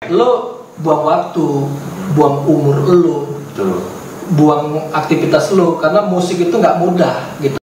Lo buang waktu, buang umur lo, Betul. buang aktivitas lo, karena musik itu nggak mudah gitu.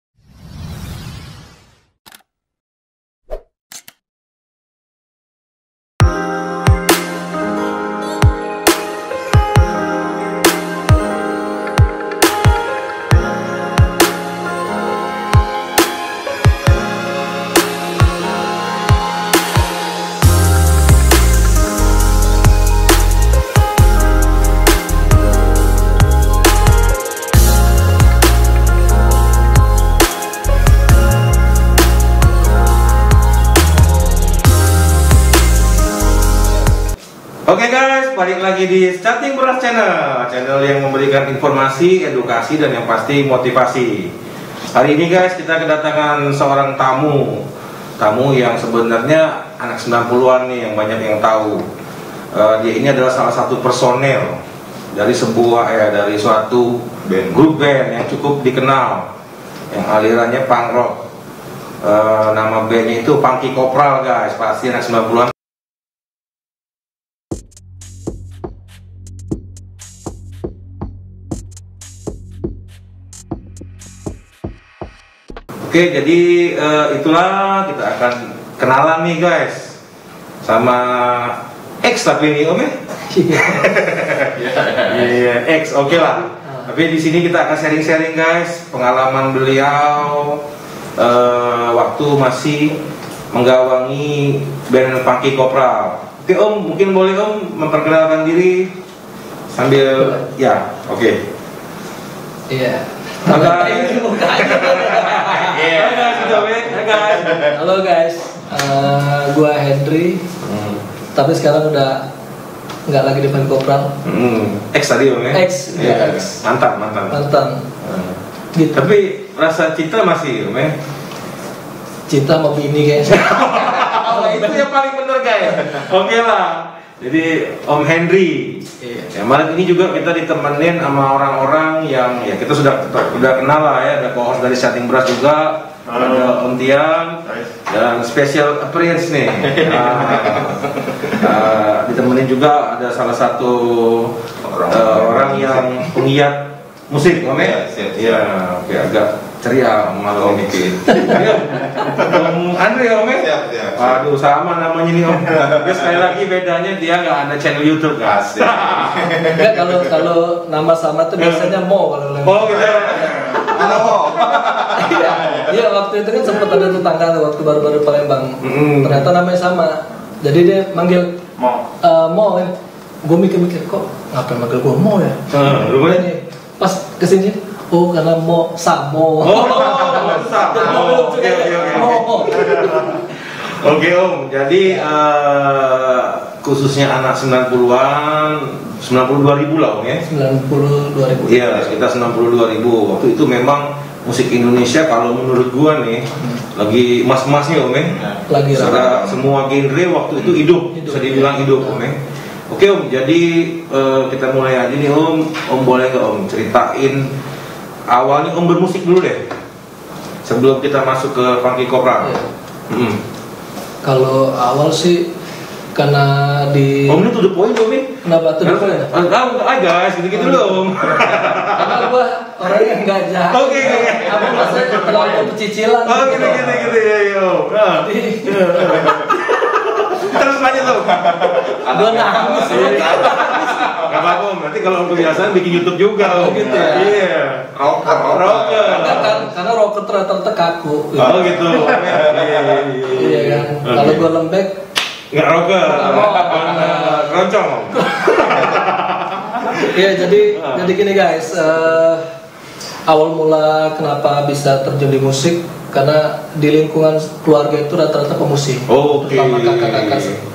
Oke guys, balik lagi di Chatting Beras channel yang memberikan informasi, edukasi, dan yang pasti motivasi. Hari ini guys, kita kedatangan seorang tamu yang sebenarnya anak 90-an nih, yang banyak yang tahu. Dia ini adalah salah satu personel dari suatu grup band yang cukup dikenal, yang alirannya punk rock. Nama bandnya itu Funky Kopral guys, pasti anak 90-an. Oke, jadi itulah kita akan kenalan nih guys sama X, tapi ini Om ya? Iya, X, oke lah. Tapi di sini kita akan sharing-sharing guys pengalaman beliau waktu masih menggawangi band Funky Kopral. Oke Om, mungkin boleh Om memperkenalkan diri sambil ya, oke. Iya. Halo guys, gua Henry, tapi sekarang udah nggak lagi di Funky Kopral. X tadi Om ya? X, ya, X. mantan. Gitu. Tapi rasa cinta masih Om ya? Cinta sama bini guys. Itu yang paling bener guys. Oke lah. Jadi Om Henry. Ya, malam ini juga kita ditemenin sama orang-orang yang ya kita sudah kenal lah ya. Ada co-host dari Chatting Beras juga. Ada Om Tian dan special appearance nih. Ditemenin juga ada salah satu orang yang penggiat musik, Om ya? Iya, oke, agak ceria malam ini. Om Andre Om ya? Siap. Aduh, sama namanya nih Om. Tapi sekali lagi bedanya dia nggak ada channel YouTube guys. Enggak, kalau nama sama tuh biasanya Mo kalau Oh gitu. Iya, waktu itu kan sempat ada tetangga tuh waktu baru-baru Palembang. Ternyata namanya sama. Jadi dia manggil Mo kan. Gue mikir-mikir kok ngapain manggil gue Mo ya? Rupanya nih pas kesini, oh karena Mo Samo. Samo. Oke Om. Jadi khususnya anak 90-an, 92.000 lah Om ya. 92.000. Iya, sekitar 92.000. Waktu itu memang musik Indonesia kalau menurut gua nih lagi emas-emasnya Om ya. Lagi semua genre waktu itu hidup. Bisa dibilang hidup Om ya. Oke Om, jadi kita mulai aja nih Om. Om boleh nggak Om ceritain awalnya Om bermusik dulu deh, sebelum kita masuk ke Funky Kopral. Kalau awal sih karena di Om ini tuh the point Om ini. Kenapa tuh the point? Enggak guys, gitu-gitu loh Om. Karena gua orang yang nggak jahat. Oke. Apa maksudnya terlalu pecicilan. Oh gitu ya yo. Terus lanjut Om. Gua nangis. Gak apa-apa Om, nanti kalau Om kebiasaan bikin YouTube juga Om. Gitu ya? Iya. Rocker. Karena rocker rata-rata kaku. Oh gitu. Iya kan. Kalau gua lembek nggak rocker. Keroncong Om. Iya, jadi gini guys, awal mula kenapa bisa terjun di musik karena di lingkungan keluarga itu rata-rata pemusik. Terutama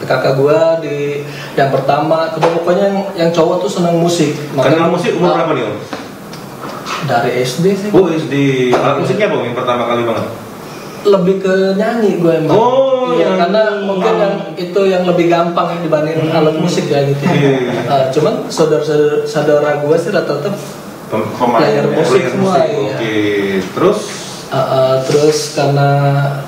kakak gua di yang pertama, kedua pokoknya yang cowok tuh senang musik. Kenal musik umur berapa nih Om? Dari SD sih. Oh SD. Alat musiknya apa yang pertama kali banget? Lebih ke nyanyi gue emang. Iya, karena mungkin yang itu yang lebih gampang dibanding alat musik ya gitu. Cuman saudara gue sih rata-rata player musik semua. Oke. Terus Terus karena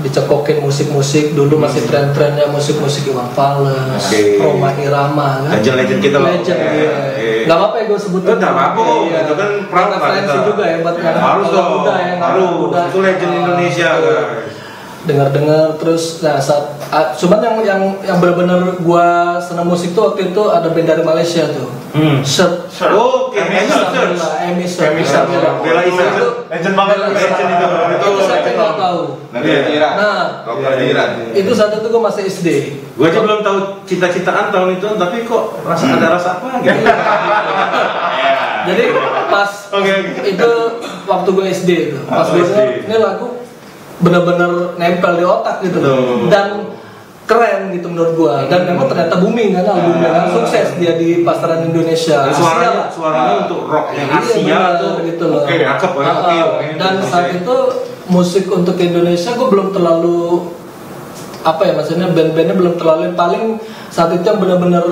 dicekokin musik-musik dulu masih tren-trennya musik-musik Iwan Fals, Rhoma Irama kan. Legend kita loh. Legend Gak apa-apa ya gue sebutin. Gak apa-apa, itu kan proud lah kita. juga ya buat harus dong, harus. Itu legend Indonesia guys. Dengar terus, nah saat cuman yang benar-benar gua senang musik tuh waktu itu ada band dari Malaysia tuh. Shirt. Oke, Emi Shirt. Bela Isa itu legend banget, legend itu. Itu saya nggak tahu. Nah, itu saat itu gua masih SD. Gua aja belum tahu cita-citaan tahun itu, tapi kok ada rasa apa gitu. Jadi pas itu waktu gua SD itu, pas gua ini lagu benar-benar nempel di otak gitu dan keren gitu menurut gua, dan memang ternyata booming kan albumnya kan, sukses dia di pasaran Indonesia. Suaranya untuk rock yang Asia tuh gitu loh. Dan saat itu musik untuk Indonesia gua belum terlalu maksudnya band-bandnya belum terlalu, paling saat itu yang benar-benar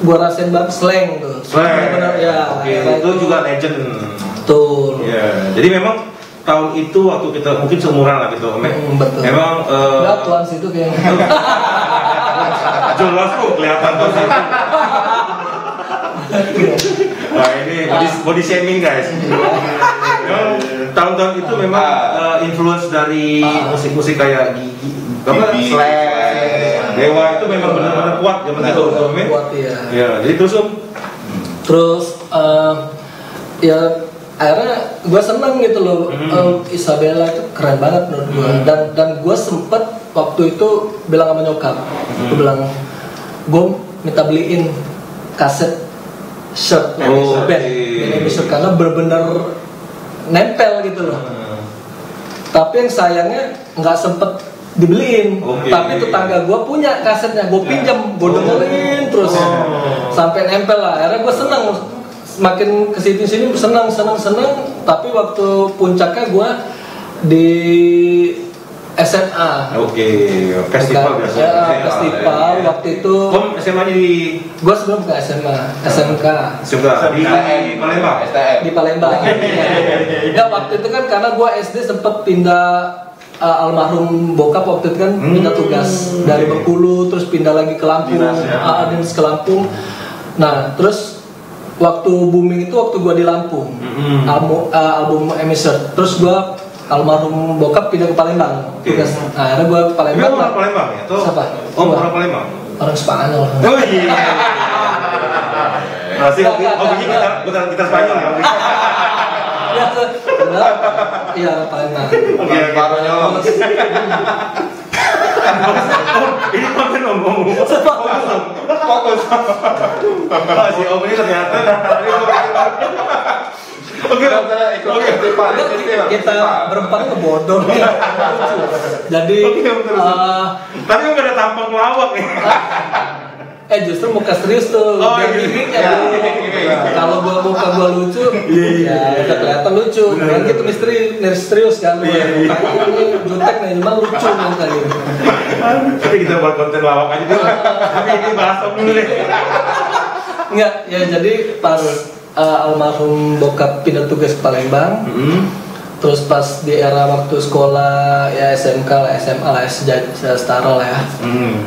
gua rasain banget slang tuh. Benar-benar ya. Itu juga legend. Betul. Ya, jadi memang tahun itu waktu kita mungkin seumuran lah gitu, betul. Memang enggak tuan situ kayaknya. Jelas kok kelihatan tuh. Nah ini body shaming guys. Tahun-tahun itu memang influence dari musik-musik kayak Gigi, Slang, Dewa itu memang benar-benar kuat zaman itu. Kuat ya. Jadi terus ya akhirnya gue seneng gitu loh. Isabella itu keren banget menurut gue. Dan gue sempet waktu itu bilang sama nyokap, gue bilang gue minta beliin kaset Shirt band karena bener-bener nempel gitu loh. Tapi yang sayangnya nggak sempet dibeliin. Tapi tetangga gue punya kasetnya, gue pinjam, gue dengerin terus sampai nempel lah. Akhirnya gue seneng, makin kesini senang. Tapi waktu puncaknya gue di SMA. Festival biasanya. Festival waktu itu. SMA-nya di. Gue sebelum ke SMA, SMK. Di Palembang. Di Palembang. Ya waktu itu kan karena gue SD sempet pindah. Almarhum bokap waktu itu kan pindah tugas dari Bengkulu, terus pindah lagi ke Lampung, dinas ke Lampung. Nah terus waktu booming itu waktu gua di Lampung, album Emi Shirt. Terus gua almarhum bokap pindah ke Palembang. Tugas. Nah, akhirnya gua ke Palembang. Orang Palembang ya? Siapa? Orang Palembang. Orang Spanyol. Oh iya. Masih kita Spanyol ya. Iya Palembang. Ini konten ngomong. Fokus. Si Om ini ternyata. Kita berempat kebodoh. Jadi tapi nggak ada tampang pelawak nih. Justru muka serius tuh. Kalau muka gua lucu, ya udah kelihatan lucu. Kan gitu serius kan. Ini jutek nih, cuma lucu muka gitu. Tapi kita buat konten lawak aja dulu. Tapi ini bahas dulu deh. Enggak, ya jadi pas almarhum bokap pindah tugas ke Palembang. Terus pas di era waktu sekolah ya SMK lah, SMA lah, setara lah ya.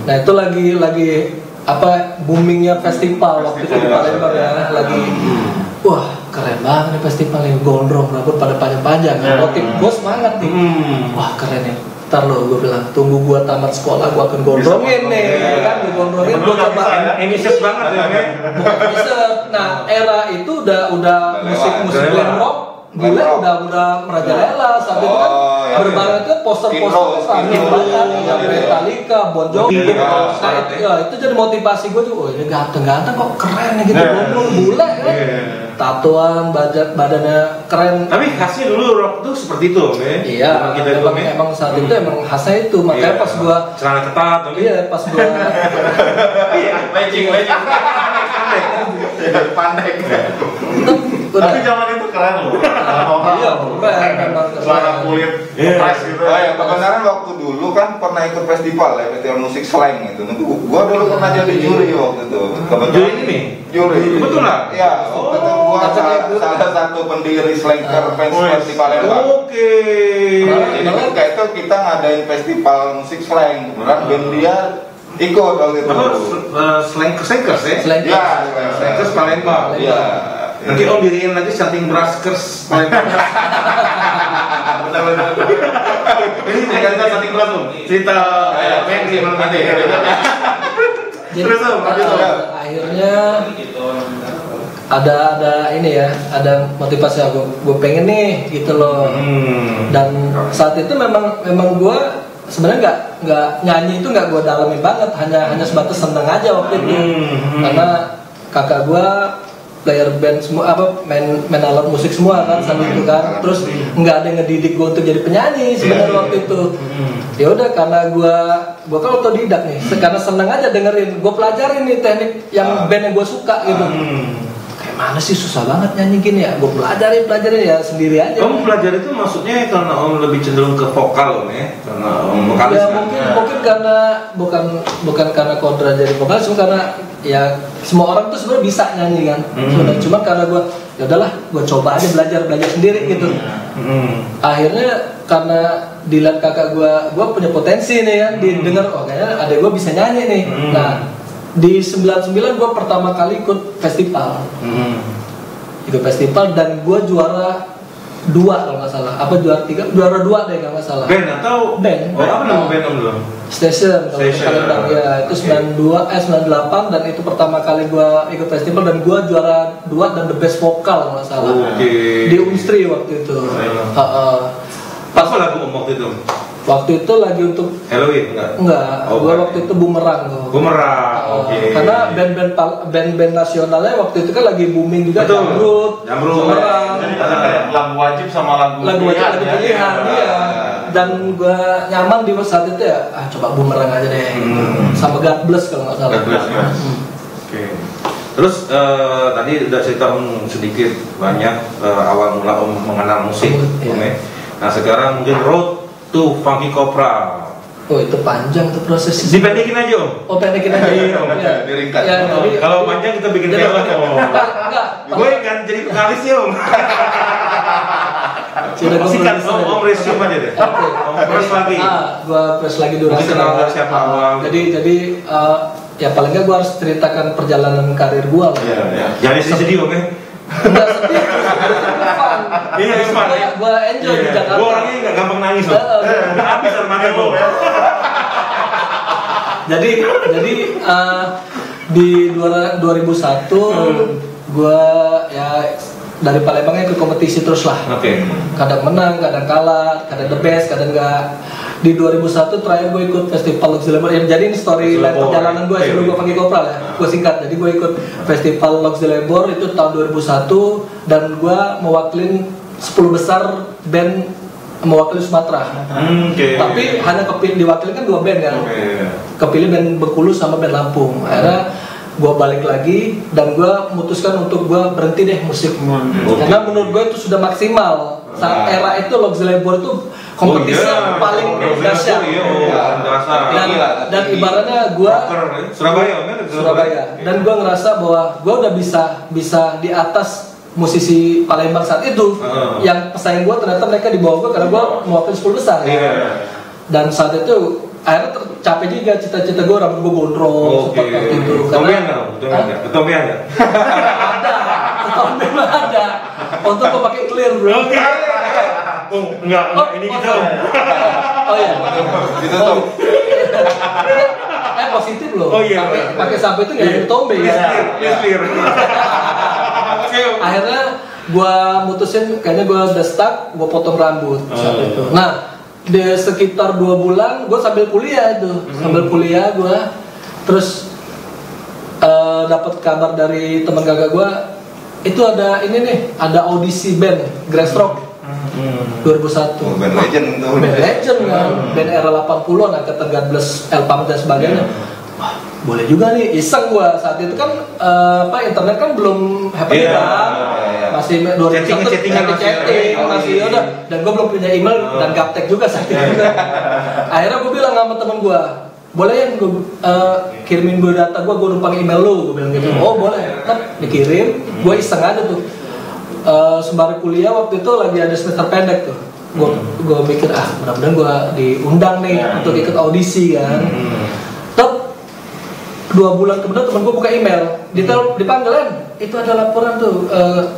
Nah itu lagi boomingnya festival waktu itu di Palembang ya, lagi wah keren banget nih festival ini, gondrong rambut pada panjang-panjang, motif gue semangat nih, wah keren nih. Ntar lo gue bilang tunggu gue tamat sekolah gue akan gondrongin nih, kan gue gondrongin, gue coba ambisius banget ya. Bisa. Nah era itu udah musik glam rock. Bule udah merajalela saat itu kan berbarengan itu poster-poster saking banget ya Metallica, Bon Jovi. Nah itu jadi motivasi gue tuh, oh ini ganteng-ganteng kok keren nih gitu, gondrong bule kan, tatoan, badannya keren. Tapi khasnya dulu rock tuh seperti itu, Iya. Emang saat itu emang khasnya itu, makanya pas gue celana ketat. Iya pas gue pandai. Tapi zaman itu keren loh. Iya, keren. Celana kulit, pas gitu. Kebenaran waktu dulu kan pernah ikut festival ya, festival musik slang itu. Gua dulu pernah jadi juri waktu itu. Juri ini? Juri. Betul lah. Iya. gua salah satu pendiri Slanker Fans Festival Palembang. Oke. Jadi ketika itu kita ngadain festival musik slang, kemudian band dia ikut waktu itu. Slankers ya? Slankers Palembang. Iya. Nanti om diriin lagi Chatting Braskers Palembang. Benar-benar. Ini cerita Chatting Bras om. Cerita Mengri nanti. Jadi akhirnya ada ini ya, ada motivasi aku, gue pengen nih gitu loh. Dan saat itu memang gue sebenarnya nggak nyanyi itu nggak gue dalamin banget, hanya sebatas seneng aja waktu itu. Karena kakak gue player band semua, main alat musik semua kan saat itu kan. Terus nggak ada yang ngedidik gue untuk jadi penyanyi sebenarnya waktu itu. Ya udah, karena gue kan otodidak nih, karena seneng aja dengerin, gue pelajarin nih teknik yang band yang gue suka gitu. Kayak mana sih, susah banget nyanyi gini ya, gue pelajarin ya sendiri aja. Kamu pelajari itu maksudnya karena om lebih cenderung ke vokal om ya, karena om vokalis ya, kan? mungkin karena bukan karena kodrat jadi vokalis, cuma karena ya semua orang tuh sebenarnya bisa nyanyi kan. Cuma karena gue ya udahlah, gue coba aja belajar sendiri gitu. Akhirnya karena dilihat kakak gue punya potensi nih kan, didengar oh kayaknya adek gue bisa nyanyi nih. Nah di 99 gue pertama kali ikut festival. Ikut festival dan gue juara 2 kalau nggak salah, apa juara 3, juara 2 deh kalau nggak salah. Band atau band? Oh, apa nama band om dulu? Station kalau bilang ya, itu 98 dan itu pertama kali gue ikut festival dan gue juara 2 dan the best vokal kalau nggak salah. Di Unstri waktu itu. Pas lagu om waktu itu? Waktu itu lagi untuk Halloween enggak, gue waktu itu Bumerang tuh. Bumerang, oke. Karena band nasionalnya waktu itu kan lagi booming juga. Jamrut, Bumerang. Lagu wajib sama lagu pilihan, iya. Dan gue nyaman di saat itu ya, coba Bumerang aja deh. Sama God Bless kalau nggak salah. God Bless ya. Oke. Terus tadi udah cerita om sedikit banyak awal mula om mengenal musik, om ya. Nah sekarang mungkin road to Funky Kopral. Oh itu panjang tuh prosesnya. Dipendekin aja om. Oh pendekin aja. Iya. Diringkas. Ya, kalau panjang kita bikin film om. Gue kan jadi vokalis ya om. Sikat om resume aja deh. Om press lagi. Gue press lagi dulu. Mungkin kenal dari siapa awal. Jadi ya paling nggak gue harus ceritakan perjalanan karir gue lah. Iya. Jangan sedih om ya. Enggak sedih, fun. Iya, fun. Gue enjoy di Jakarta. Gue orangnya nggak gampang nangis loh. Udah habis armada gue. Jadi di 2001 gue ya dari Palembangnya ke kompetisi terus lah. Kadang menang, kadang kalah, kadang the best, kadang enggak. Di 2001 terakhir gue ikut festival Logs Delebor. Ya, jadi ini story perjalanan gue sebelum gue Funky Kopral ya. Gue singkat. Jadi gue ikut festival Logs Delebor itu tahun 2001 dan gue mewakilin 10 besar band mewakili Sumatera. Tapi hanya diwakilin kan 2 band kan. Kepilih band Bengkulu sama band Lampung. Akhirnya gue balik lagi dan gue memutuskan untuk gue berhenti deh musik. Karena menurut gue itu sudah maksimal. Saat era itu Logs Delebor itu kompetisi yang paling dahsyat. Dan ibaratnya gue Surabaya. Dan gue ngerasa bahwa gue udah bisa di atas musisi Palembang saat itu. Yang pesaing gue ternyata mereka di bawah gue karena gue mewakili 10 besar. Dan saat itu akhirnya tercapai juga cita-cita gue, rambut gue gondrong seperti itu. Ketombean nggak? Ketombean nggak? Ada, ketombean ada. Untuk gue pakai clear bro. Oh enggak, ini gitu. Oh iya. Ditutup. Positif loh. Oh iya. Pakai sampai itu nggak ada ketombe ya. Clear. Akhirnya gue mutusin, kayaknya gue udah stuck, gue potong rambut saat itu. Nah, di sekitar 2 bulan gue sambil kuliah itu, gue terus dapat kabar dari teman kakak gue itu ada ini nih, ada audisi band Grass Rock 2001. Band legend tuh. Band legend kan, band era 80-an, angkatan God Bless, Elpam dan sebagainya. Wah, boleh juga nih, iseng gua saat itu kan internet kan belum happening kan. Masih 2001 chatting masih udah, dan gua belum punya email dan gaptek juga saat itu. Akhirnya gua bilang sama temen gua, boleh ya kirimin gue data gue numpang email lu, gue bilang gitu. Oh boleh, kan dikirim, gue iseng aja tuh. sembari kuliah waktu itu lagi ada semester pendek tuh. Gue mikir mudah-mudahan gue diundang nih untuk ikut audisi kan. 2 bulan kemudian temen gue buka email, dipanggilin, itu ada laporan tuh,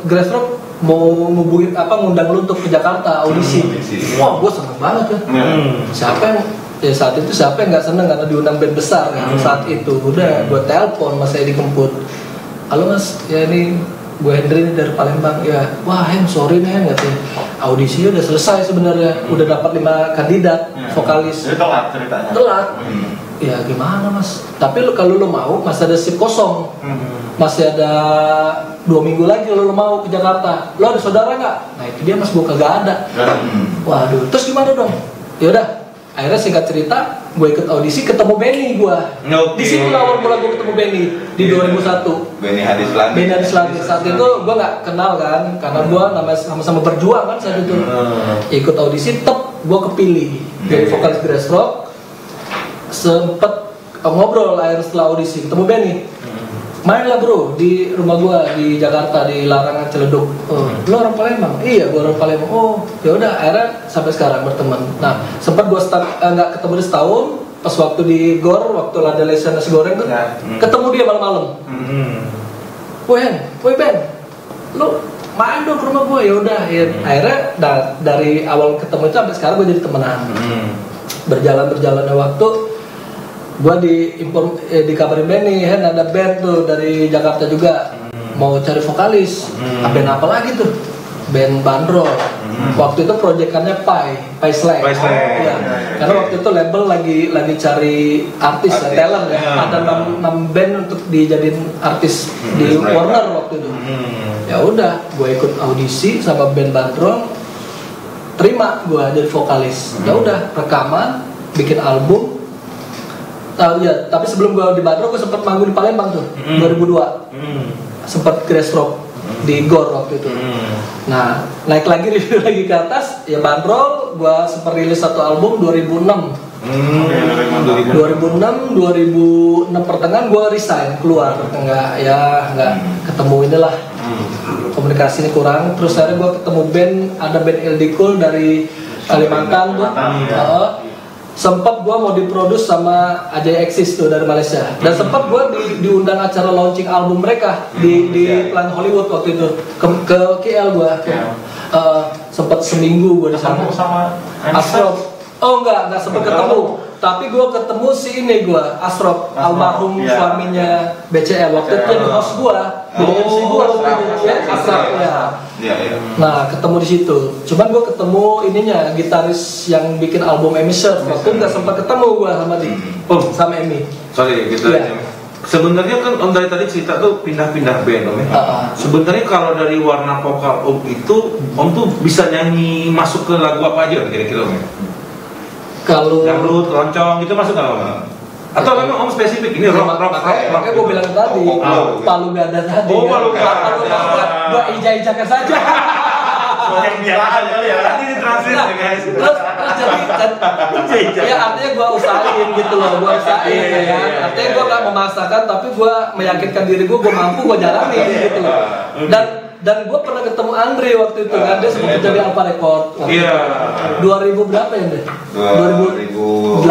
Grassrock mau ngubungin ngundang lu untuk ke Jakarta audisi. Wah, gue seneng banget kan. Saat itu siapa yang nggak seneng karena diundang band besar kan. Saat itu udah gue telepon Mas Edi Kemput, halo Mas, ya ini gue Hendri dari Palembang. Ya, wah sorry nih katanya, audisinya udah selesai sebenarnya, udah dapat 5 kandidat vokalis. Jadi telat ceritanya. Telat. Ya gimana Mas? Tapi kalau lu mau masih ada sip kosong, masih ada 2 minggu lagi kalau lu mau ke Jakarta. Lu ada saudara nggak? Nah itu dia Mas, gue kagak ada. Waduh, terus gimana dong? Yaudah, akhirnya singkat cerita, gue ikut audisi, ketemu Benny gue. Di sini awal mula gue ketemu Benny di 2001. Benny Hadis Lagi. Saat itu gue nggak kenal kan, karena gue namanya sama-sama berjuang kan saat itu. Ikut audisi, gue kepilih jadi vokalis Grassrock. Sempet ngobrol akhirnya setelah audisi, ketemu Benny. Mainlah bro di rumah gua di Jakarta di Larangan Ciledug. Lu orang Palembang? Iya, gua orang Palembang. Oh, ya udah akhirnya sampai sekarang berteman. Nah, sempat gua nggak ketemu dia setahun, pas waktu di GOR, waktu ada lesan nasi goreng tuh, ketemu dia malam-malam. Woi Ben, lu main dong ke rumah gua. Ya udah, akhirnya dari awal ketemu itu sampai sekarang gua jadi temenan. Berjalannya waktu, gua dikabarin Benny, ada band tuh dari Jakarta juga, mau cari vokalis. Band apa lagi tuh? Band Bandrol. Waktu itu proyekannya Pai Slang. Ya. Karena waktu itu label lagi cari artis. Talent ya. Ada 6 band untuk dijadiin artis di Warner waktu itu. Ya udah, gua ikut audisi sama band Bandrol, terima gua jadi vokalis. Ya udah, rekaman, bikin album. Ya, tapi sebelum gue di Bandrol, gue sempat manggung di Palembang tuh, 2002. Sempat Grassrock di GOR waktu itu. Nah, naik lagi review lagi ke atas, ya Bandrol, gue sempat rilis 1 album 2006. 2006 pertengahan gue resign, keluar, nggak ketemu inilah, komunikasi ini kurang. Terus akhirnya gue ketemu band, ada band Ildikul dari Kalimantan tuh. Sempat gue mau diproduce sama Ajay Exis tuh dari Malaysia, dan sempat gue diundang acara launching album mereka di Plan Hollywood waktu itu ke KL gue. Sempat seminggu gue di sana sama Asrop. Oh enggak sempat ketemu, tapi gue ketemu si ini gue Asrop, almarhum suaminya BCL waktu itu jadi host gue, jadi MC gue waktu itu ya, Asrop ya. Nah ketemu di situ, cuman gue ketemu ininya gitaris yang bikin album Amy Surf, waktu nggak sempat ketemu gue sama Amy. Sorry gitu aja. Sebenarnya kan Om dari tadi cerita tuh pindah-pindah band Om ya. Sebenarnya kalau dari warna vokal Om itu, Om tuh bisa nyanyi masuk ke lagu apa aja kira-kira Om ya? Kalau dangdut, loncong itu masuk nggak Om? Atau memang Om spesifik ini rock? Makanya gue bilang tadi, Palu Gada tadi. Oh, Palu Gada. Gue ijak-ijakan saja. Yang biasa aja ya. Ini translate ya guys. Terus jadi, ya artinya gue usahain gitu loh, gue usahain ya. Artinya gue gak memaksakan, tapi gue meyakinkan diri gue mampu, gue jalanin gitu loh. Dan gue pernah ketemu Andre waktu itu kan, dia sempat jadi Alpha Record. Iya. 2000 berapa ya deh? 2008.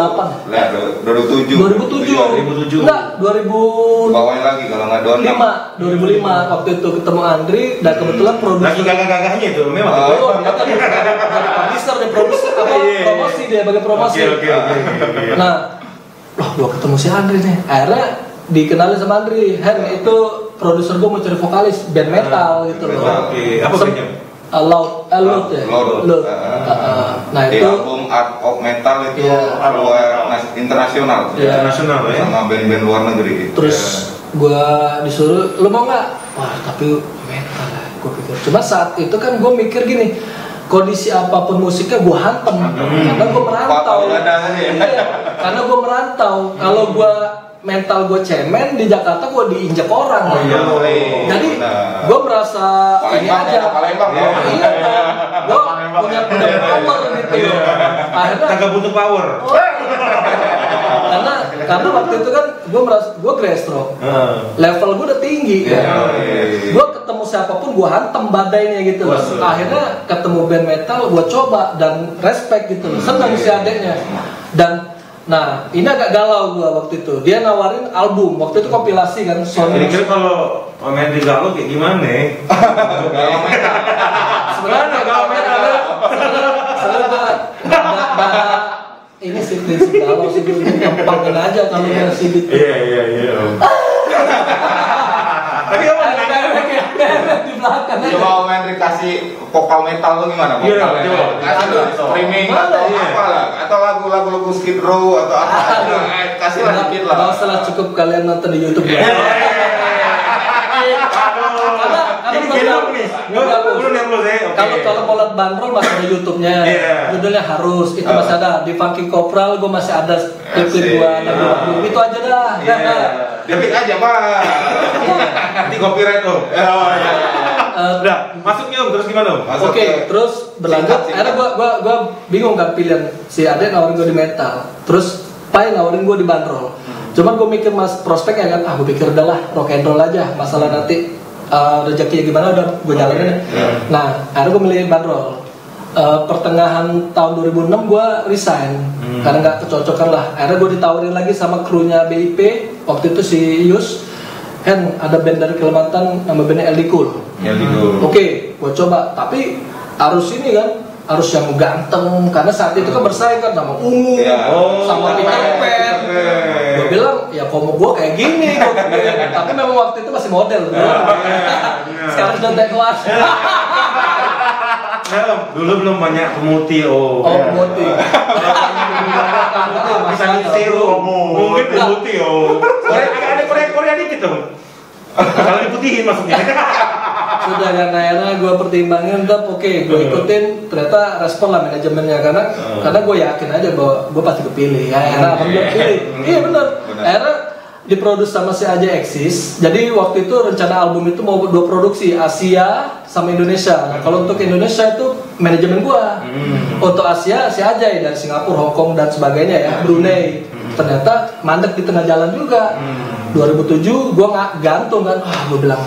2007. Enggak, 2000. Bawain lagi kalau nggak 2005 waktu itu ketemu Andre, dan kebetulan produser. Lagi gagah-gagahnya itu memang. Oh, dia kan jadi produser, dia promosi dia bagi promosi. Oke. Nah, gue ketemu si Andre nih. Akhirnya dikenalin sama Andre, itu produser gue mau cari vokalis band metal gitu loh. Apa bandnya? Loud ya. Nah di itu album Art of Metal itu internasional. Internasional ya. Sama band-band luar negeri. Terus gue disuruh, lo mau nggak? Wah tapi metal lah, gue pikir. Cuma saat itu kan gue mikir gini, kondisi apapun musiknya gue hantem, karena gue merantau. Karena gue merantau. Kalau gue mental gue cemen di Jakarta, gue diinjak orang. Jadi gue merasa ini aja. Gue punya power gitu. Akhirnya kagak butuh power. Karena waktu itu kan gue merasa gue Grassrock, level gue udah tinggi. Gue ketemu siapapun gue hantem badainya gitu loh. Akhirnya ketemu band metal gue coba dan respect gitu loh, seneng si adeknya. Dan nah ini agak galau gue waktu itu, dia nawarin album waktu itu kompilasi kan. Kira-kira kalau main di galau kayak gimana? Galau metal. Sebenarnya galau metal sebenarnya ini sih prinsip galau sih, gampangin aja kalau ngasih gitu. Iya. Tapi apa di belakang aja. Coba main dikasih vokal metal lu gimana? Iya, Vokal coba. kasih streaming atau apa lah, atau lagu-lagu Skid Row atau apa? Kasih lah dikit lah. Nggak usah lah, cukup kalian nonton di YouTube ya. Kalau mau lihat bandrol masih ada YouTube-nya, judulnya Harus, itu masih ada. Di Funky Kopral gue masih ada klip gua, itu aja dah. Debit aja pak. Nanti copyright tuh. Udah, masuknya Om, terus gimana Om? Oke, terus berlanjut. Akhirnya gua bingung kan pilihan, si Ade nawarin gue di metal, terus Pai nawarin gue di bandrol. Cuman gue mikir mas prospeknya kan, gue pikir udahlah rock and roll aja, masalah nanti rezekinya gimana udah gue jalanin. Nah, akhirnya gue milih bandrol. Pertengahan tahun 2006 gue resign karena nggak kecocokan lah. Akhirnya gue ditawarin lagi sama krunya BIP waktu itu si Yus, kan ada band dari Kalimantan nama bandnya LD Cool. Oke, gue coba, tapi harus ini kan, harus yang ganteng karena saat itu kan bersaing kan sama Ungu, sama Peter Pan. Gue bilang ya komo gue kayak gini, tapi memang waktu itu masih model. Sekarang sudah tekwas. Dulu belum banyak pemutih pemutih. Bisa ngisi mungkin pemutih ada Korea dikit dong. Kalau diputihin maksudnya. Sudah kan, akhirnya gue pertimbangin tetap oke, gue ikutin, ternyata respon lah manajemennya karena gue yakin aja bahwa gue pasti kepilih ya. Akhirnya alhamdulillah kepilih. Iya benar. Akhirnya diproduksi sama si Aja Exis. Jadi waktu itu rencana album itu mau 2 produksi, Asia sama Indonesia. Nah, kalau untuk Indonesia itu manajemen gua. Untuk Asia si Ajay dari Singapura, Hong Kong dan sebagainya ya, Brunei. Ternyata mandek di tengah jalan juga. 2007 gua nggak gantung kan. Gua bilang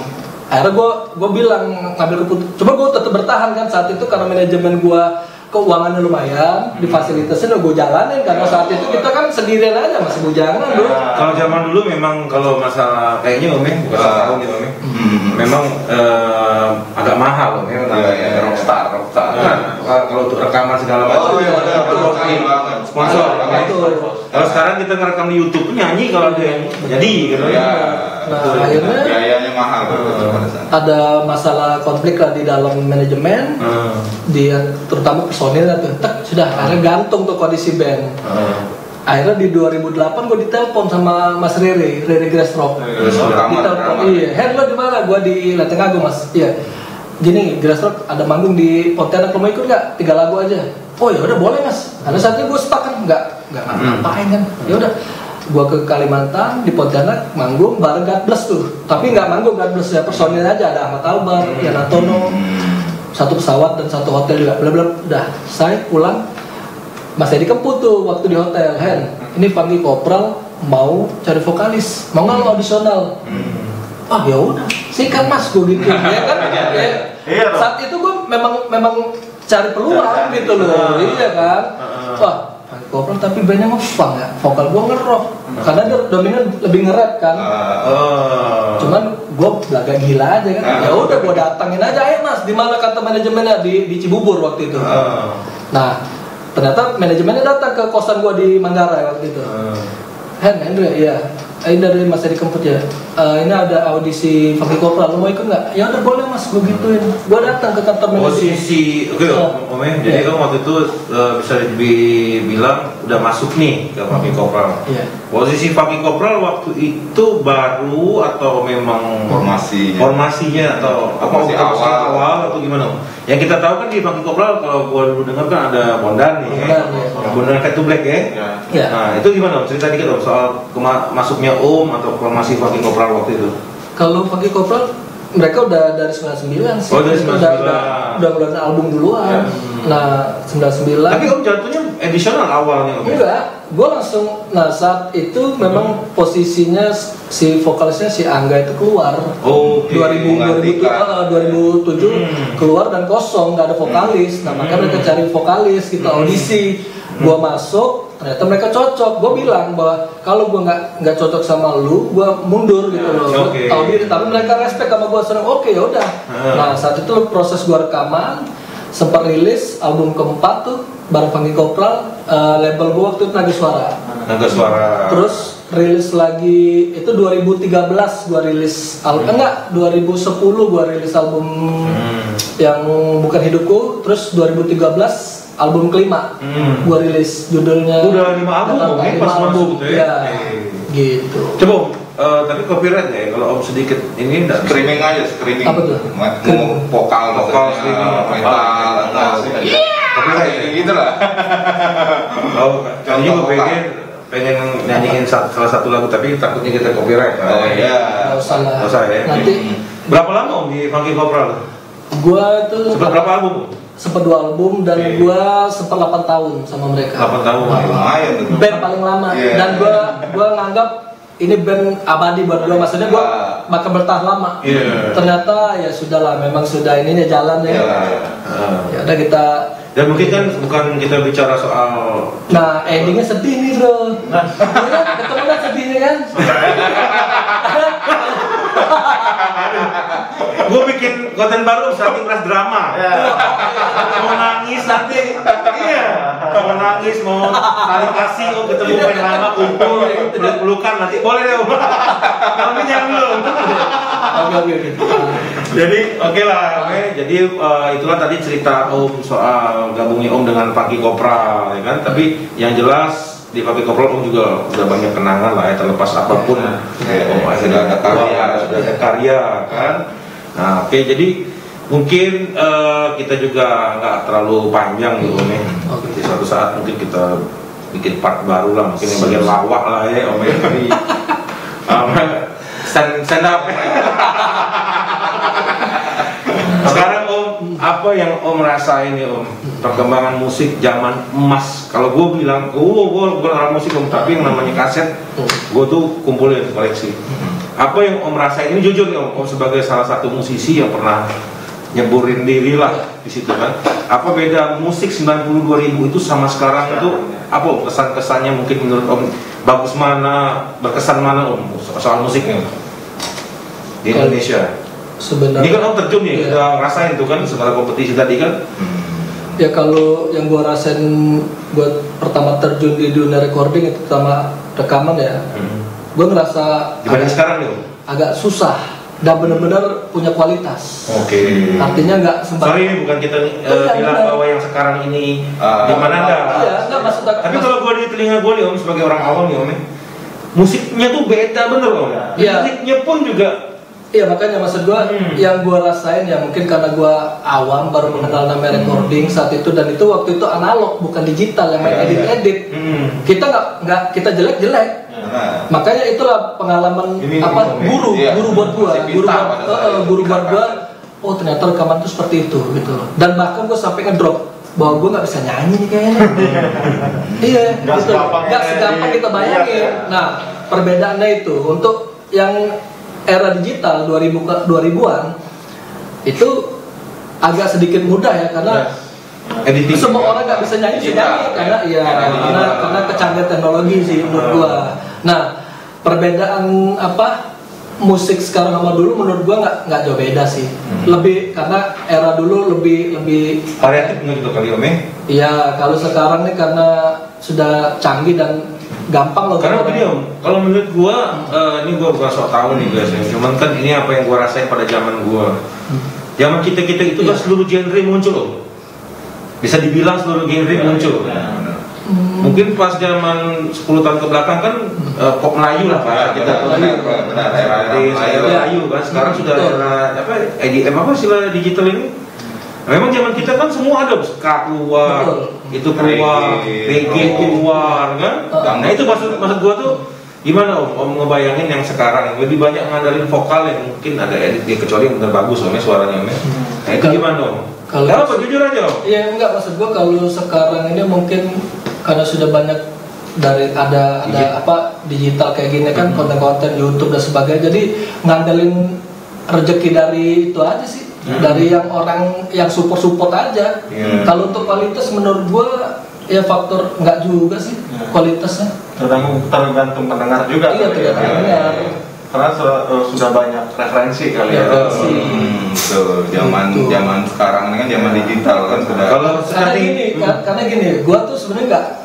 akhirnya gua bilang ngambil keputusan. Coba gua tetap bertahan kan saat itu karena manajemen gua keuangannya lumayan, difasilitasin gue jalanin karena saat itu kita kan sendirian aja masih bujangan dulu. Kalau zaman dulu memang kalau masalah kayaknya Om bukan tahun gitu Om, memang agak mahal Om rockstar. Nah, kalau untuk rekaman segala macam. Sponsor. Kalau sekarang kita ngerekam di YouTube nyanyi kalau ada yang jadi gitu ya. Nah akhirnya biayanya mahal. Ada masalah konflik lah di dalam manajemen, terutama personilnya tuh, sudah akhirnya gantung tuh kondisi band. Akhirnya di 2008 gue ditelepon sama Mas Rere Grassrock. Ditelepon, iya, Hen lo di mana? Gue di Lenteng Agung Mas. Iya. Gini, Grassrock ada manggung di Pontianak, lo mau ikut nggak? 3 lagu aja. Oh ya udah boleh Mas. Karena saat itu gue stuck kan, nggak ngapain kan. Ya udah. Gua ke Kalimantan di Pontianak manggung bareng God Bless tuh, tapi nggak manggung God Bless ya, personil aja ada Ahmad Albar, Yana Tono, 1 pesawat dan 1 hotel juga, udah saya pulang. Mas Edi kemput tuh waktu di hotel, Hen, ini Funky Kopral mau cari vokalis, mau nggak lo audisional? Ya udah, sikat Mas, gue gitu ya kan. Saat itu gue memang cari peluang gitu loh, iya kan. Kopral tapi bandnya nge-funk ya, vokal gue nge-rock karena dia dominan lebih nge-rap kan. Cuman gue belaga gila aja kan. Ya udah gue datangin aja, Mas, di mana kata manajemennya di Cibubur waktu itu. Nah, ternyata manajemennya datang ke kosan gue di Manggarai waktu itu. Hendra, iya. Ini dari Mas Edi Kemput ya. Ini ada audisi Funky Kopral, lo mau ikut nggak? Ya udah boleh Mas, gue gituin. Gue datang ke kantor manajemen. Posisi, Om, jadi kan waktu itu bisa dibilang udah masuk nih ke Funky Kopral. Posisi Funky Kopral waktu itu baru atau memang formasinya atau apa awal atau gimana? Yang kita tahu kan di Funky Kopral kalau gue dulu dengar kan ada Bondan nih, Bondan Fade to Black ya. Nah itu gimana? Cerita dikit dong soal masuknya atau formasi Funky Kopral waktu itu. Kalau Funky Kopral mereka udah dari 99 sih. Dari 99. Udah ngeluarin album duluan. Nah 99. Tapi Om jatuhnya edisional awalnya Om. Enggak. gue langsung, nah saat itu memang posisinya si vokalisnya si Angga itu keluar. 2007 keluar dan kosong, nggak ada vokalis. Nah makanya mereka cari vokalis, kita audisi. Gue masuk, ternyata mereka cocok. Gue bilang bahwa kalau gue nggak cocok sama lu, gue mundur gitu loh. Tahu diri, tapi mereka respect sama gue. Seneng, oke ya udah. Nah saat itu proses gue rekaman, sempat rilis album keempat tuh bareng Funky Kopral, label gue waktu itu Naga Suara. Naga Suara. Terus rilis lagi itu 2013 gue rilis album, 2010 gue rilis album yang Bukan Hidupku. Terus 2013 album kelima gue rilis, judulnya udah 5 album, pas album gitu ya. Gitu. Coba tapi copyright ya kalau Om sedikit ini enggak streaming aja, streaming. Apa tuh? Vokal streaming, metal, copyright gitu lah. Jadi gue pengen nyanyiin salah satu lagu tapi takutnya kita copyright. Nggak usah ya. Nanti berapa lama Om di Funky Kopral? Gua tuh sempat berapa album? Sempat 2 album dan gua sempat 8 tahun sama mereka. 8 tahun. Lumayan tuh. Band paling lama. Dan gua nganggap ini band abadi buat gua, maksudnya gua bakal bertahan lama. Ternyata ya sudahlah, memang sudah ininya jalan ya. Ya udah kita. Dan mungkin kan bukan kita bicara soal. Nah endingnya sedih nih bro. Ketemu kan sedihnya kan. Gue bikin konten baru Starting Rush drama. Mau nangis nanti. Iya. Mau nangis, mau saling kasih, ketemu pengen lama kumpul, pelukan nanti boleh deh. Tapi jangan belum. Oke. Jadi oke lah. Jadi itulah tadi cerita Om soal gabungnya Om dengan Funky Kopral, ya kan. Tapi yang jelas di Funky Kopral Om juga udah banyak kenangan lah ya, terlepas apapun. Om sudah ada karya kan. Nah oke, jadi mungkin kita juga nggak terlalu panjang gitu Om ya. Di suatu saat mungkin kita bikin part baru lah, mungkin yang bagian lawak lah ya Om ya. Stand up. Sekarang Om, apa yang Om rasain nih Om, perkembangan musik zaman emas? Kalau gue bilang, gue bukan orang musik Om, tapi yang namanya kaset, gue tuh kumpulin koleksi. Apa yang Om rasain ini jujur nih Om sebagai salah satu musisi yang pernah nyeburin diri lah di situ kan. Apa beda musik 90-2000 itu sama sekarang itu? Apa kesan-kesannya mungkin menurut Om? Bagus mana, berkesan mana Om soal musiknya di Indonesia? Sebenarnya ini kan Om terjun ya, udah ngerasain tuh kan segala kompetisi tadi kan. Ya kalau yang gua rasain buat pertama terjun di dunia recording itu pertama rekaman ya. Gua ngerasa dibanding sekarang nih Om agak susah dan benar-benar punya kualitas. Artinya nggak sempat. Sorry ini bukan kita bilang bahwa yang sekarang ini gimana enggak. Iya, enggak maksud. Tapi kalau gua di telinga gua nih Om sebagai orang awam nih Om, musiknya tuh beda bener Om. Musiknya pun juga. Iya makanya maksud gue yang gue rasain ya mungkin karena gue awam baru mengenal namanya recording saat itu, dan itu waktu itu analog bukan digital yang main edit. Kita nggak kita jelek. Makanya itulah pengalaman guru buat gue, guru buat gue. Oh ternyata rekaman itu seperti itu gitu. Dan bahkan gue sampai ngedrop bahwa gue nggak bisa nyanyi nih kayaknya. Iya, nggak segampang kita bayangin. Nah perbedaannya itu untuk yang era digital 2000-an itu agak sedikit mudah ya karena editing semua orang nggak bisa nyanyi karena kecanggihan teknologi sih menurut gua. Nah perbedaan musik sekarang sama dulu menurut gua nggak jauh beda sih. Lebih karena era dulu lebih variatif gitu kali Om. Iya kalau sekarang nih karena sudah canggih dan gampang loh. Karena begini Om, kalau menurut gua ini gua bukan sok tahu nih guys ya. Cuman kan ini apa yang gua rasain pada zaman gua. Zaman kita itu kan seluruh genre muncul Om. Bisa dibilang seluruh genre muncul. Mungkin pas zaman 10 tahun ke belakang kan pop Melayu lah Pak. Kita benar Melayu kan. Sekarang sudah ada EDM istilah digital ini. Memang zaman kita kan semua ada ska keluar, itu keluar, reggae keluar kan. Nah itu maksud gua tuh gimana Om ngebayangin yang sekarang lebih banyak ngandalin vokal yang mungkin ada edit kecuali yang benar bagus Om suaranya Om. Nah itu gimana Om? Kalau jujur aja Om. Iya enggak maksud gua kalau sekarang ini mungkin karena sudah banyak dari ada apa digital kayak gini kan, konten-konten YouTube dan sebagainya, jadi ngandelin rezeki dari itu aja sih, dari yang orang yang support aja. Kalau untuk kualitas menurut gua ya faktor nggak juga sih kualitasnya. Tergantung pendengar juga. Iya, tergantung pendengar. Karena sudah banyak referensi kali ya. Betul. Zaman sekarang ini kan zaman digital kan sudah. Karena gini, gua tuh sebenarnya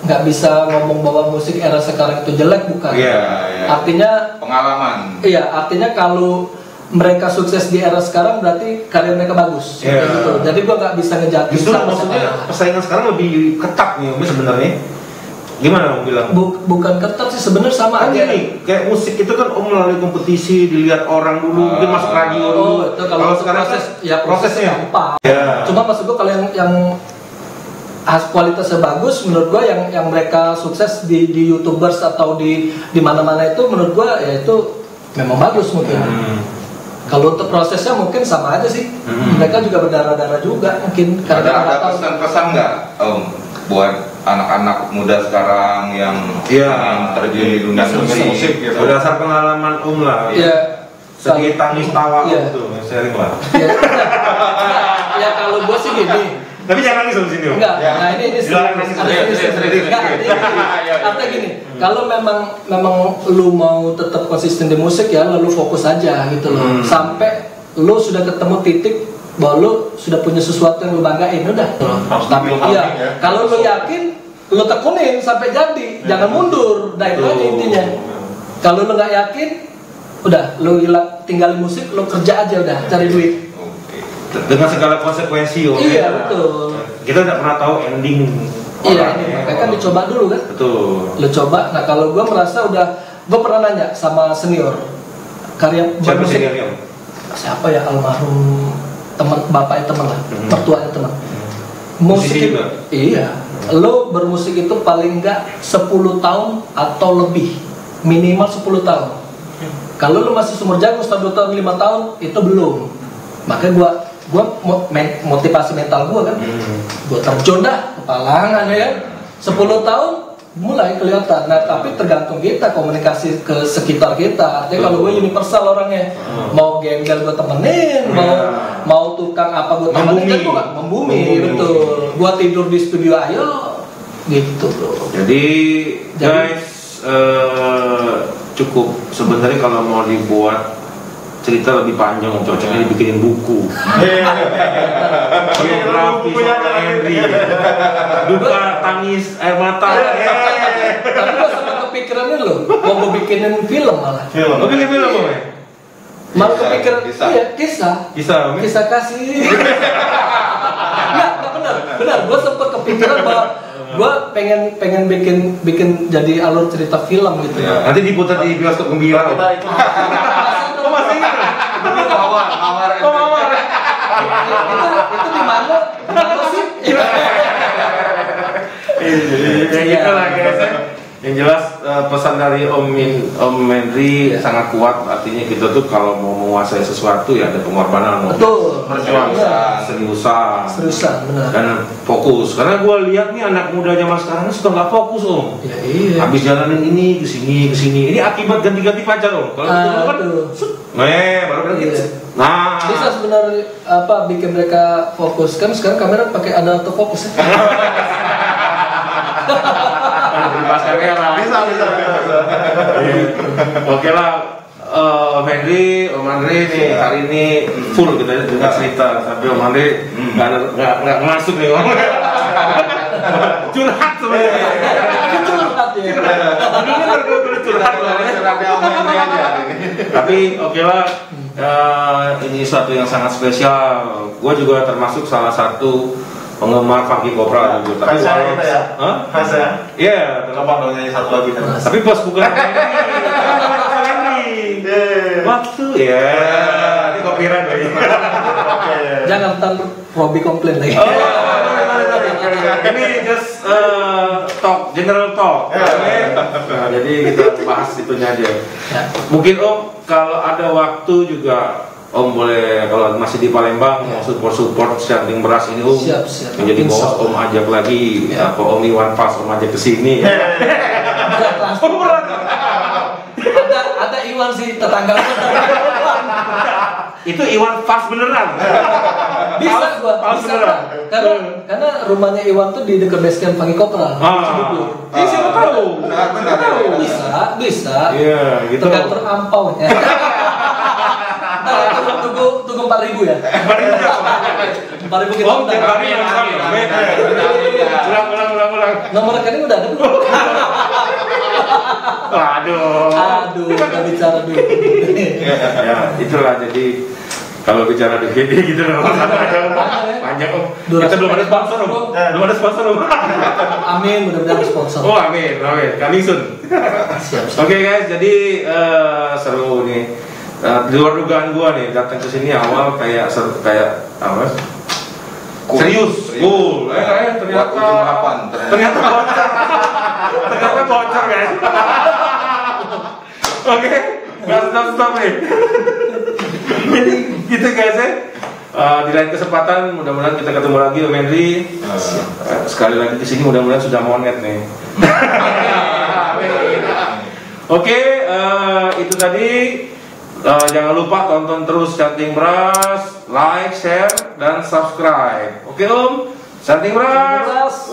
nggak bisa ngomong bahwa musik era sekarang itu jelek, bukan. Iya. Artinya pengalaman. Iya, artinya kalau mereka sukses di era sekarang berarti karya mereka bagus. Gitu. Jadi gua nggak bisa ngejatuhin. Justru maksudnya persaingan sekarang lebih ketat nih sebenarnya. Gimana Om bilang? Bukan ketat sih sebenarnya, sama kan aja. gini, kayak musik itu kan Om melalui kompetisi, dilihat orang dulu, mungkin masuk radio dulu. Itu kalau sekarang prosesnya gampang. Cuma maksud gua kalau yang kualitasnya bagus, menurut gua yang mereka sukses di YouTubers atau di mana-mana itu, menurut gua ya itu memang bagus mungkin. Kalau untuk prosesnya mungkin sama aja sih. Mereka juga berdarah-darah juga mungkin. Ada pesan-pesan nggak Om buat anak-anak muda sekarang yang terjun di dunia musik gitu. Berdasar pengalaman Om lah. Iya. Sedikit tangis tawa gitu, sharing lah. Ya kalau gua sih gini. Tapi jangan nangis di sini Om. Enggak. Nah ini artinya gini. Kalau memang lu mau tetap konsisten di musik ya, lalu fokus aja gitu loh. Sampai lu sudah ketemu titik bahwa lu sudah punya sesuatu yang lu banggain, udah. Tapi iya, kalau lu yakin, lu tekunin sampai jadi, jangan mundur. Nah itu aja intinya. Kalau lu nggak yakin, udah, lu tinggalin musik, lu kerja aja udah, cari duit. Dengan segala konsekuensi. Iya betul. Kita tidak pernah tahu ending. Iya, makanya kan dicoba dulu kan. Betul. Lu coba. Nah kalau gue merasa gue pernah nanya sama senior karya bermusik. Siapa ya, almarhum bapaknya teman lah, mertuanya teman. Musik itu, iya. Lo bermusik itu paling enggak 10 tahun atau lebih, minimal 10 tahun. Kalau lo masih sumur jagung 1 tahun 5 tahun itu belum. Makanya gue motivasi mental gue kan, gue terjun dah kepalangan ya, 10 tahun mulai kelihatan. Nah tapi tergantung kita komunikasi ke sekitar kita. Jadi kalau gue universal orangnya, mau gembel gue temenin, mau tukang apa gue temenin, kan gue gak membumi, betul. Gue tidur di studio ayo, gitu bro. Jadi guys, cukup sebenarnya kalau mau dibuat cerita lebih panjang, cocoknya dibikinin buku. Biografi seorang Henry, duka, tangis, air mata. Tapi gue sempat kepikiran ini loh, mau gue bikinin film malah. Mau bikin film apa? Malah kepikiran, iya kisah kasih. Nggak benar. Gue sempat kepikiran bahwa gue pengen bikin jadi alur cerita film gitu. Ya. Nanti diputar di bioskop Gembira. Mawar. Itu di mana sih? Ya gitu lah guys. Yang jelas pesan dari Om Henry sangat kuat. Artinya kita tuh kalau mau menguasai sesuatu ya ada pengorbanan. Betul. Perjuangan, seriusan, benar. Dan fokus. Karena gue lihat nih anak muda zaman sekarang suka nggak fokus Om. Ya, iya. Habis jalanin ini kesini. Ini akibat ganti-ganti pacar Om. Kalau kan, baru kan gitu. Nah, bisa sebenarnya bikin mereka fokus kan sekarang kamera pakai ada autofocus ya. Bisa. Oke lah, Om Henry nih hari ini full kita dengar cerita, tapi Om Henry nggak masuk nih Om. Curhat sebenarnya. Curhat ya. Ini curhat tapi oke lah. Ini suatu yang sangat spesial. Gue juga termasuk salah satu penggemar Funky Cobra juga. Tapi saya ya. Mas ya. Iya. Coba dong nyanyi satu lagi kan. Tapi pas bukan waktu ya. Ini copyright lagi. Jangan ntar Robby komplain lagi. Ini just general talk. Nah, jadi kita bahas itunya aja. Mungkin Om kalau ada waktu juga Om boleh kalau masih di Palembang mau support Canting Beras ini Om. Siap. Menjadi bos Om ajak lagi apa Om Iwan Fals Om ajak ke sini. Ada Iwan sih tetangga. Itu Iwan Fals beneran. Bisa gua. Fals Bisa beneran. karena rumahnya Iwan tuh di dekat base camp Pangi Kopra. Siapa tahu? Benar. Bisa. Iya, gitu. Tergantung ampaunya. Tunggu 4.000 ya. 4.000 kita Om tiap hari ulang. Nomor rekening udah ada belum? Aduh, udah bicara dulu. Ya, itulah jadi kalau bicara duit gitu loh. Panjang Om. Kita belum ada sponsor Om. Amin, mudah-mudahan sponsor. Oh, amin. Coming soon. Siap. Oke guys, jadi seru nih. Di luar dugaan gua nih datang ke sini awal kayak apa? Serius. Cool. Ternyata bocor guys. Oke, nggak stop nih. Gitu guys ya. Di lain kesempatan mudah-mudahan kita ketemu lagi Om Henry. Sekali lagi ke sini mudah-mudahan sudah monet nih. Oke, itu tadi. Jangan lupa tonton terus Canting Beras, like, share, dan subscribe. Oke Om, Canting Beras,